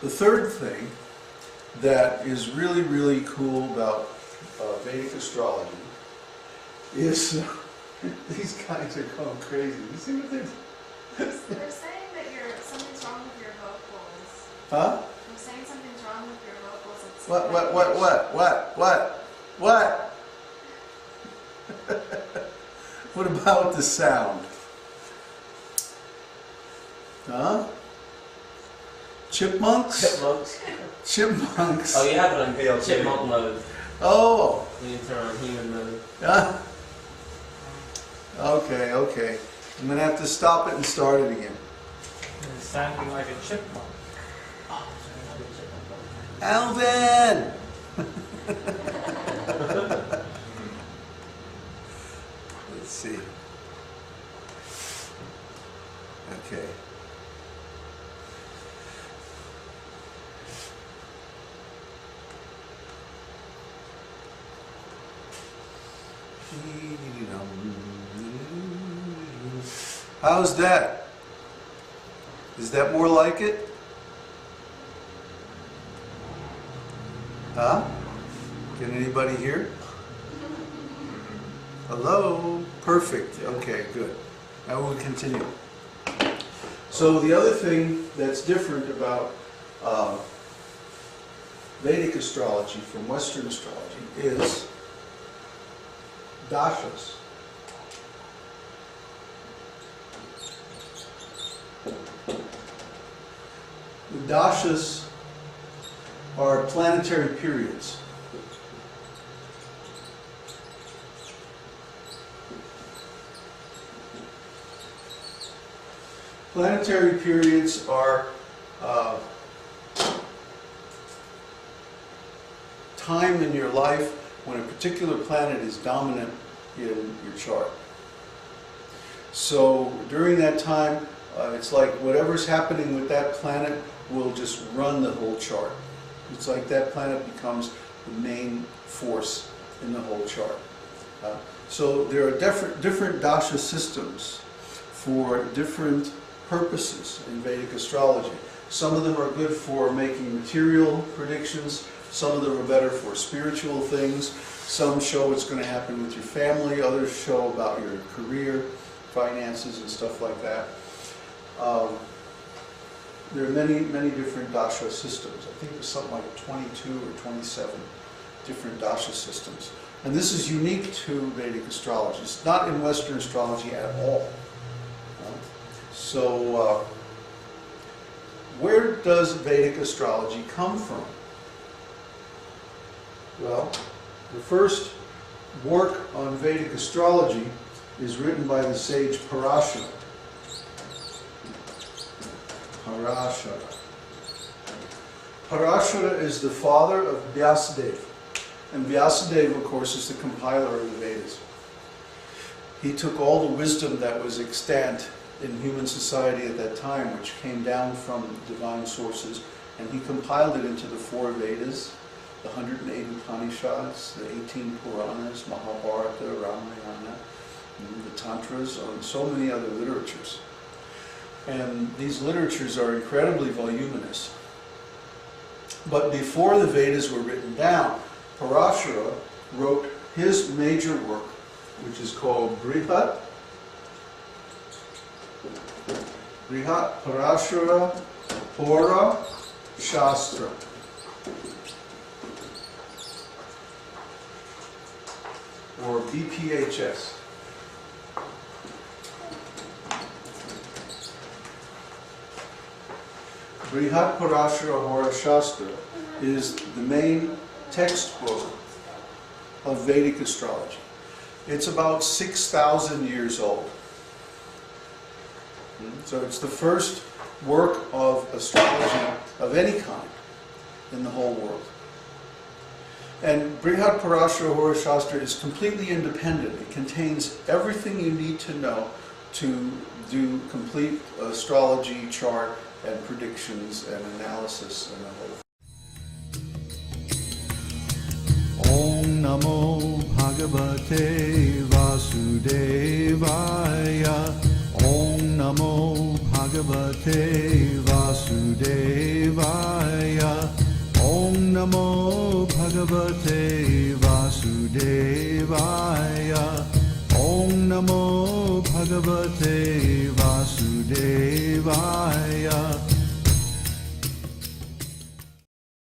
The third thing that is really, really cool about Vedic astrology is these guys are going crazy. You see what they're They're saying that something's wrong with your vocals. Huh? They're saying something's wrong with your vocals. It's What? What about the sound? Huh? Chipmunks? Chipmunks. Chipmunks. Oh, you have it on chipmunk mode. Oh. When you turn on human mode. Yeah. Okay, okay. I'm gonna have to stop it and start it again. It's sounding like a chipmunk. Alvin! Let's see. Okay. How's that? Is that more like it? Huh? Can anybody hear? Hello? Perfect. Okay, good. Now we'll continue. So the other thing that's different about Vedic astrology from Western astrology is dashas. The dashas are planetary periods. Planetary periods are time in your life when a particular planet is dominant in your chart. So during that time, it's like whatever's happening with that planet will just run the whole chart. It's like that planet becomes the main force in the whole chart. So there are different dasha systems for different purposes in Vedic astrology. Some of them are good for making material predictions. Some of them are better for spiritual things. Some show what's going to happen with your family. Others show about your career, finances, and stuff like that. There are many different dasha systems. I think there's something like 22 or 27 different dasha systems. And this is unique to Vedic astrology. It's not in Western astrology at all. So, where does Vedic astrology come from? Well, the first work on Vedic astrology is written by the sage Parashara. Parashara is the father of Vyasadeva. And Vyasadeva, of course, is the compiler of the Vedas. He took all the wisdom that was extant in human society at that time, which came down from divine sources, and he compiled it into the 4 Vedas, the 108 Upanishads, the 18 Puranas, Mahabharata, Ramayana, the Tantras, and so many other literatures. And these literatures are incredibly voluminous. But before the Vedas were written down, Parashara wrote his major work, which is called Brihat Parashara Hora Shastra. Or BPHS. Brihat Parashara Hora Shastra is the main textbook of Vedic astrology. It's about 6,000 years old. So it's the first work of astrology of any kind in the whole world. And Brihat Parashara Hora Shastra is completely independent. It contains everything you need to know to do complete astrology chart and predictions and analysis and the whole. Om Namo Bhagavate Vasudevaya. Om Namo Bhagavate Vasudevaya. Vasudevaya. Om Namo Bhagavate Vasudevaya. Om Namo Bhagavate Vasudevaya.